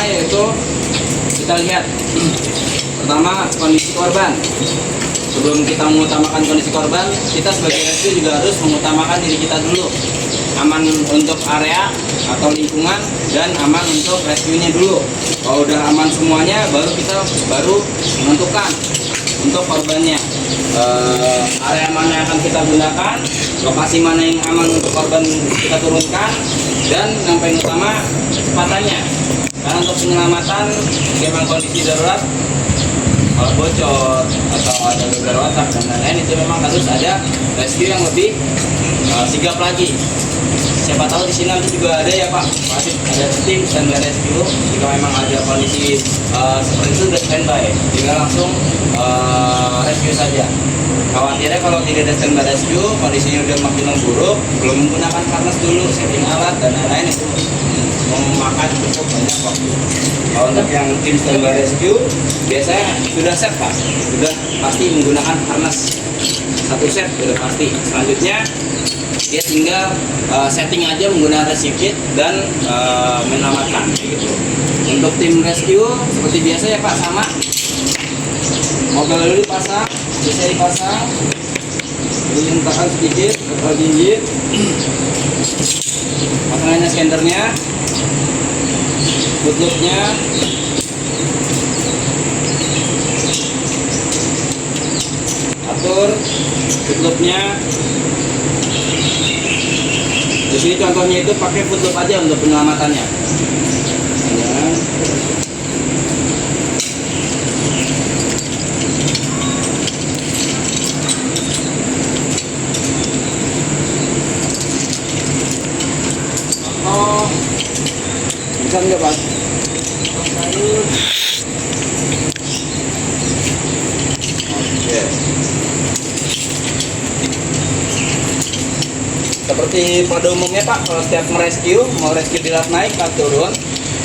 yaitu kita lihat pertama kondisi korban. Sebelum kita mengutamakan kondisi korban, kita sebagai rescue juga harus mengutamakan diri kita dulu. Aman untuk area atau lingkungan dan aman untuk rescue-nya dulu. Kalau udah aman semuanya, baru kita menentukan untuk korbannya. Area mana yang akan kita gunakan, lokasi mana yang aman untuk korban kita turunkan, dan yang paling utama kecepatannya. Karena untuk penyelamatan memang kondisi darurat, kalau bocor atau ada beberapa retak dan lain-lain, itu memang harus ada rescue yang lebih sigap lagi. Siapa tahu di sini nanti juga ada ya Pak, pasti ada tim standby rescue. Jika memang ada kondisi seperti itu sudah standby, tinggal langsung rescue saja. Khawatirnya kalau tidak ada standby rescue, kondisinya udah makin memburuk, belum menggunakan harness dulu, setting alat dan lain-lain, itu memakan cukup banyak waktu. Kalau untuk yang tim standby rescue, biasanya sudah set Pak, sudah pasti menggunakan harness satu set sudah pasti. Selanjutnya dia tinggal setting aja menggunakan rescue kit dan menyelamatkan gitu. Untuk tim rescue seperti biasa ya Pak, sama mobil dulu dipasang, bisa dipasang, dihentakkan sedikit atau gigit, pasangannya skendernya, bootloopnya, atur bootloopnya. Di sini contohnya itu pakai footloop aja untuk penyelamatannya. Ya. Oh, bisa nggak Pak? Oke. Seperti pada umumnya Pak, kalau setiap mau rescue di lap naik, lap turun,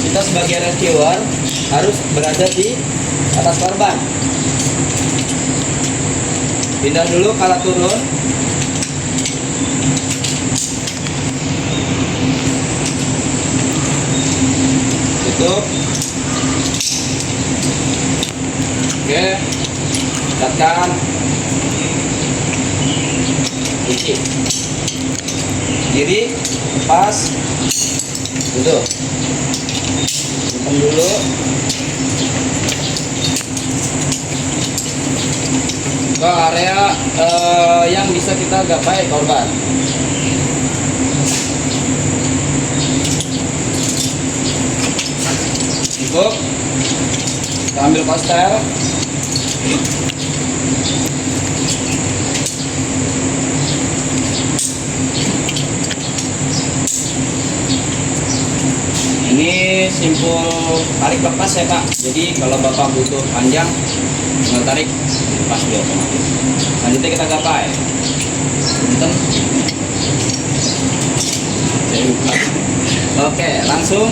kita sebagai rescuer harus berada di atas korban. Pindah dulu ke alat turun. Tutup. Oke. Dekatkan. Kunci. Kiri, pas, tutup. Simpan dulu. Ke area yang bisa kita gapai korban. Cukup. Kita ambil kostel. Ini simpul tarik lepas ya Pak. Jadi kalau Bapak butuh panjang, tinggal tarik lepas dia otomatis. Selanjutnya kita gapai. Punten. Saya buka. Oke, langsung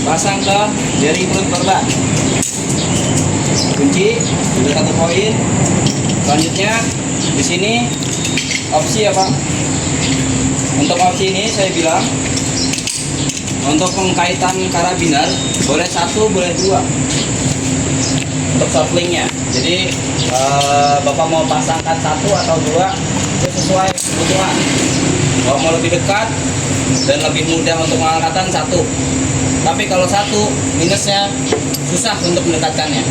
pasang ke jari perut korban. Kunci, sudah satu poin. Selanjutnya di sini opsi ya Pak. Untuk opsi ini saya bilang, untuk pengkaitan karabiner boleh satu, boleh dua. Untuk softlingnya, jadi Bapak mau pasangkan satu atau dua, itu sesuai kebutuhan. Kalau mau lebih dekat dan lebih mudah untuk pengangkatan, satu. Tapi kalau satu, minusnya susah untuk mendekatkannya.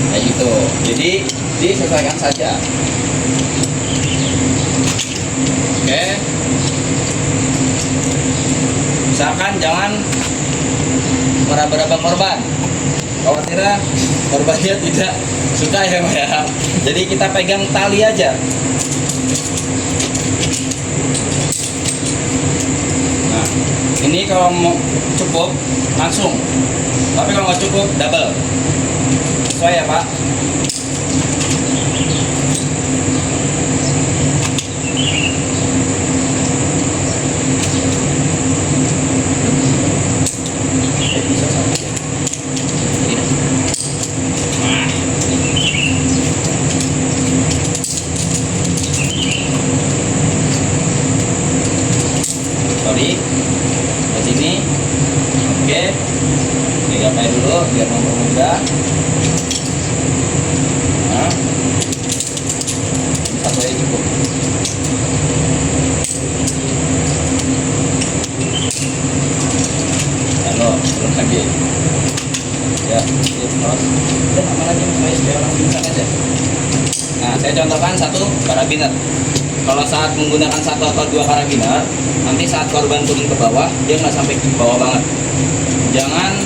Kayak gitu. Jadi disesuaikan saja. Oke. Misalkan jangan meraba-raba korban. Khawatirnya korbannya tidak suka ya Pak ya. Jadi kita pegang tali aja. Nah, ini kalau mau cukup langsung. Tapi kalau nggak cukup double. Sesuai ya Pak. Sorry, ke sini. Oke. Oke. digapai dulu biar mempermudah. Nah, satu aja cukup. Halo, belum lagi. Ya, terus dan aman lagi supaya biar langsung bisa aja. Nah, saya contohkan satu karabiner. Kalau saat menggunakan satu atau dua karabiner, nanti saat korban turun ke bawah, dia nggak sampai ke bawah banget. Jangan,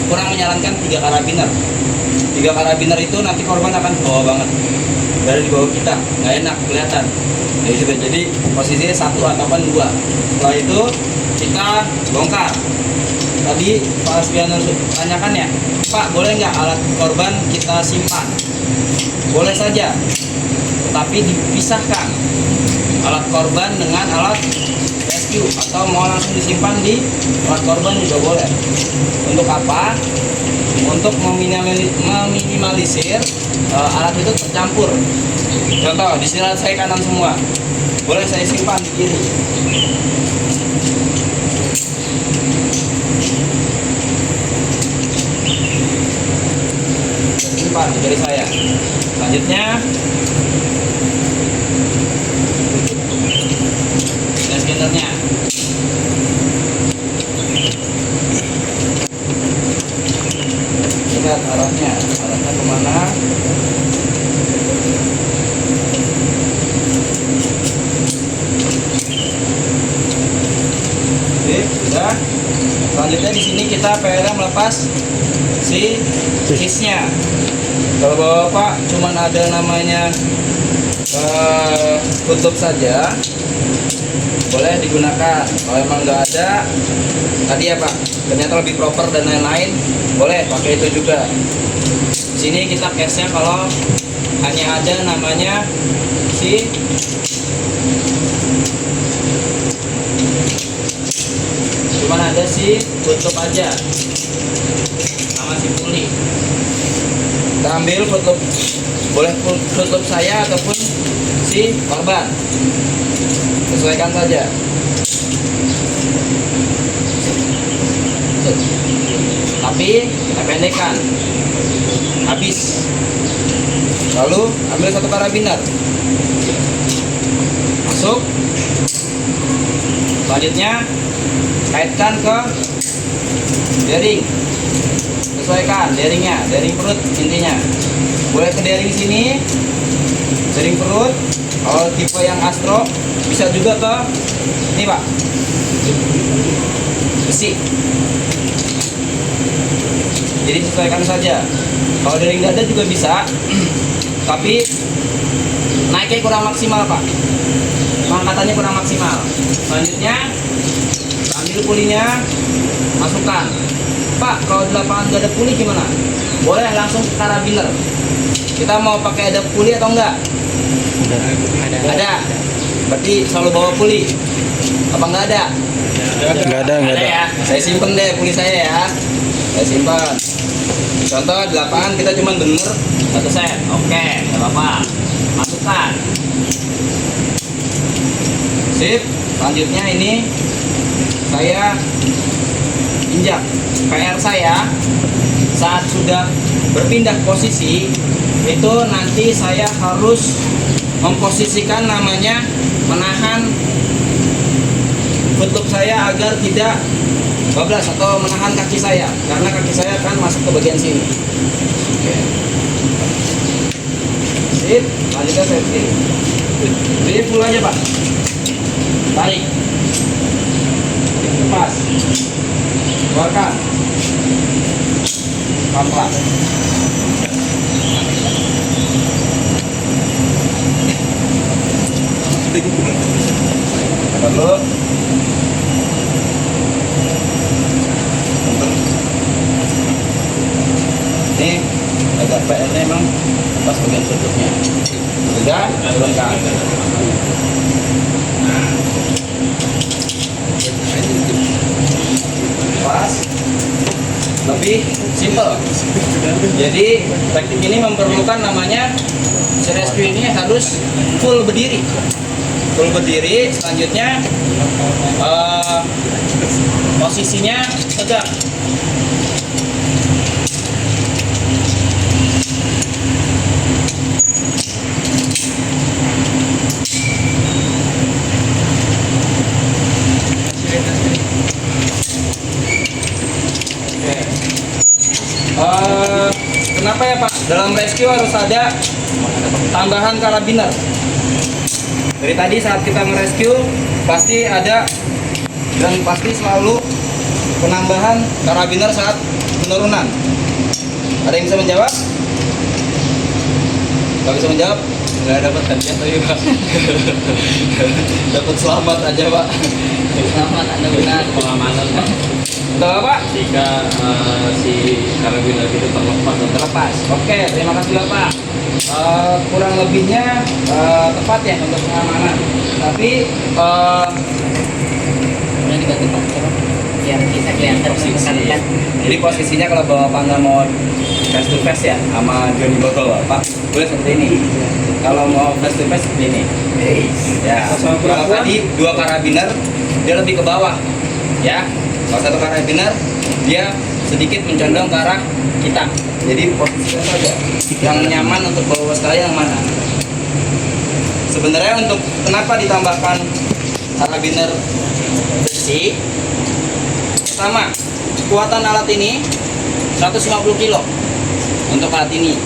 kurang menyarankan 3 karabiner. 3 karabiner itu nanti korban akan ke bawah banget. Dari di bawah kita, nggak enak kelihatan. Jadi posisinya 1 ataupun 2. Setelah itu kita bongkar. Tadi Pak Asbiano tanyakan ya, Pak boleh nggak alat korban kita simpan? Boleh saja, tetapi dipisahkan alat korban dengan alat rescue, atau mau langsung disimpan di alat korban juga boleh. Untuk apa? Untuk meminimalisir alat itu tercampur. Contoh, di sini alat saya kanan semua, boleh saya simpan di kiri. Simpan di kiri saya. Selanjutnya scannernya. Lihat arahnya kemana? Oke, sudah. Selanjutnya di sini kita PR melepas si case-nya. Kalau Bapak cuman ada namanya tutup saja, boleh digunakan. Kalau emang nggak ada, tadi ya Pak, ternyata lebih proper dan lain-lain, boleh pakai itu juga. Di sini kita case-nya kalau hanya ada namanya si cuman ada si tutup aja sama si puli. Kita ambil tutup, boleh tutup saya ataupun si korban, sesuaikan saja. Tapi kita pendekkan habis. Lalu ambil satu karabiner, masuk. Selanjutnya kaitkan ke bearing, sesuaikan bearingnya, bearing perut intinya. Boleh ke bearing sini, bearing perut. Kalau tipe yang Astro bisa juga ke ini Pak, besi. Jadi sesuaikan saja. Kalau dari nggak ada juga bisa, tapi naiknya kurang maksimal Pak, pengangkatannya kurang maksimal. Selanjutnya ambil pulinya, masukkan. Pak, kalau di lapangan nggak ada puli gimana? Boleh langsung ke karabiner. Kita mau pakai ada puli atau enggak? Ada. Berarti selalu bawa puli. Apa enggak ada? Nggak ada. Ya. Saya simpen deh puli saya ya. Saya simpan. Contoh di lapangan kita cuma bener 1 set. Oke, nggak apa-apa. Masukkan. Sip. Selanjutnya ini saya injak. PR saya saat sudah berpindah posisi itu nanti saya harus memposisikan namanya menahan footloop saya agar tidak bablas, atau menahan kaki saya karena kaki saya akan masuk ke bagian sini. Oke. Sip, lanjutnya safety. Beri full aja Pak. Tarik. Lepas. Keluarkan. Pelan-pelan. Lalu ini agak PR-nya emang pas bagian tutupnya. Sudah, turunkan. Pas, lebih simple. Jadi teknik ini memerlukan namanya rescue ini harus full berdiri. Full berdiri. Selanjutnya posisinya tegak. dalam rescue harus ada tambahan karabiner. Dari tadi saat kita merescue pasti ada dan pasti selalu penambahan karabiner saat penurunan. Ada yang bisa menjawab? Gak bisa menjawab? Nggak dapat hadiah tuh Pak. Dapat selamat aja Pak. Selamat, Anda benar. Pengamanan Pak. Udah Bapak? Jika si karabiner itu Terlepas. Oke, terima kasih Bapak. Kurang lebihnya tepat ya untuk pengamanan. Tapi Udah dibantu Pak. Biar bisa kelihatan rekan-rekan. jadi posisinya kalau Bapak nggak mau face to face ya sama Johnny Botol Bapak, boleh seperti ini. Kalau mau face to face seperti ini. Ya. Kalau tadi dua karabiner dia lebih ke bawah. Ya. Kalau satu karabiner dia sedikit mencondong ke arah kita. Jadi posisinya saja yang nyaman untuk bawa sekalian yang mana? Sebenarnya untuk kenapa ditambahkan karabiner besi? Pertama, kekuatan alat ini 150 kilo untuk alat ini.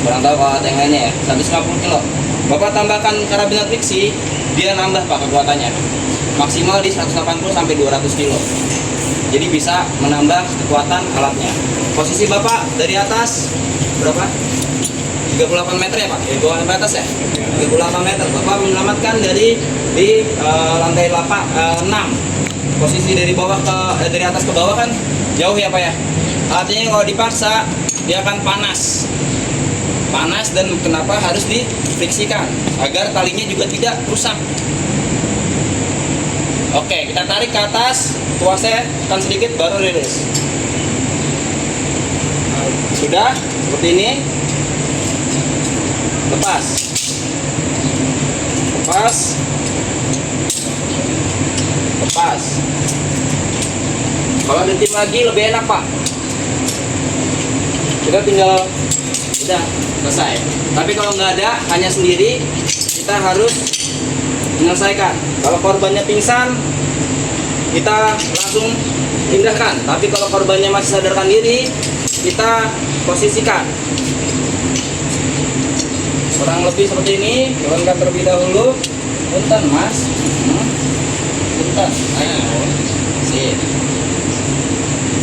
Kurang tahu kalau alat yang lainnya ya, 150 kilo. Bapak tambahkan karabiner fiksi, dia nambah Pak kekuatannya. Maksimal di 180 sampai 200 kilo. Jadi bisa menambah kekuatan alatnya. Posisi Bapak dari atas berapa? 38 meter ya Pak? Dari bawah sampai atas ya? 38 meter. Bapak menyelamatkan dari di lantai 6. Posisi dari bawah ke dari atas ke bawah kan jauh ya Pak ya. Artinya kalau dipaksa dia akan panas. Panas dan kenapa harus difriksikan agar talinya juga tidak rusak. Oke, kita tarik ke atas, tuasnya tekan sedikit baru rilis. Sudah seperti ini. Lepas. Lepas. Lepas. Kalau ada tim lagi lebih enak Pak. Kita tinggal udah selesai. Tapi kalau nggak ada hanya sendiri, kita harus menyelesaikan. Kalau korbannya pingsan, kita langsung pindahkan. Tapi kalau korbannya masih sadarkan diri, kita posisikan. Kurang lebih seperti ini. Turunkan terlebih dahulu. Punten Mas. Punten. Ayo. Sip.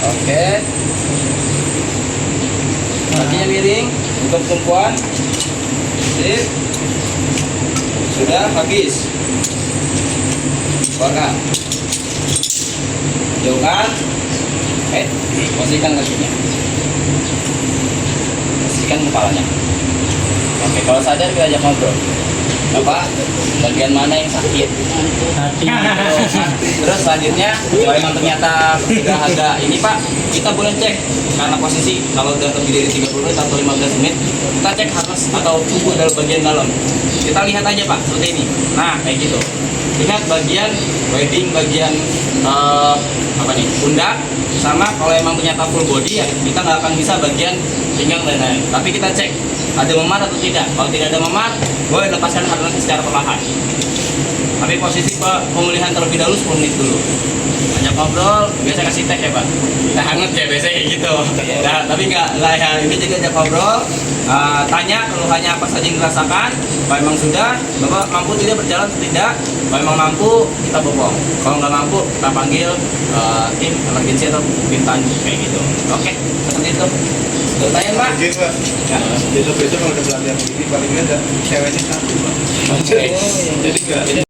Oke. Kakinya miring untuk tumpuan. Sip. Sudah habis. Keluarkan. Jauhkan. Posisikan kakinya. Posisikan kepalanya. Oke, kalau sadar kita ajak ngobrol. Bapak, bagian mana yang sakit? Terus selanjutnya, kalau emang ternyata sudah agak ini Pak, kita boleh cek karena posisi kalau udah lebih dari 30 menit atau 15 menit, kita cek harus atau tubuh dalam bagian dalam. Kita lihat aja Pak, seperti ini. Nah, kayak gitu. Lihat bagian wedding, bagian apa nih, pundak, sama kalau emang ternyata full body ya kita nggak akan bisa bagian pinggang dan lain-lain. Tapi kita cek ada memar atau tidak. Kalau tidak ada memar, boleh lepaskan harness secara perlahan. Tapi posisi pemulihan terlebih dahulu 10 menit dulu. Ajak ngobrol, biasa kasih teh ya Pak. Teh hangat ya biasanya gitu. Nah, tapi nggak ya, ini juga ajak ngobrol. Tanya keluhannya apa saja yang dirasakan. Kalau memang sudah, Bapak mampu tidak berjalan atau tidak. Kalau memang mampu, kita bopong. Kalau nggak mampu, kita panggil tim emergency atau tim kayak gitu. Oke, seperti itu. Tanya Pak. Mungkin Pak. Ya. Besok-besok kalau ada pelatihan begini paling nggak ada ceweknya satu Pak. Oke. Jadi nggak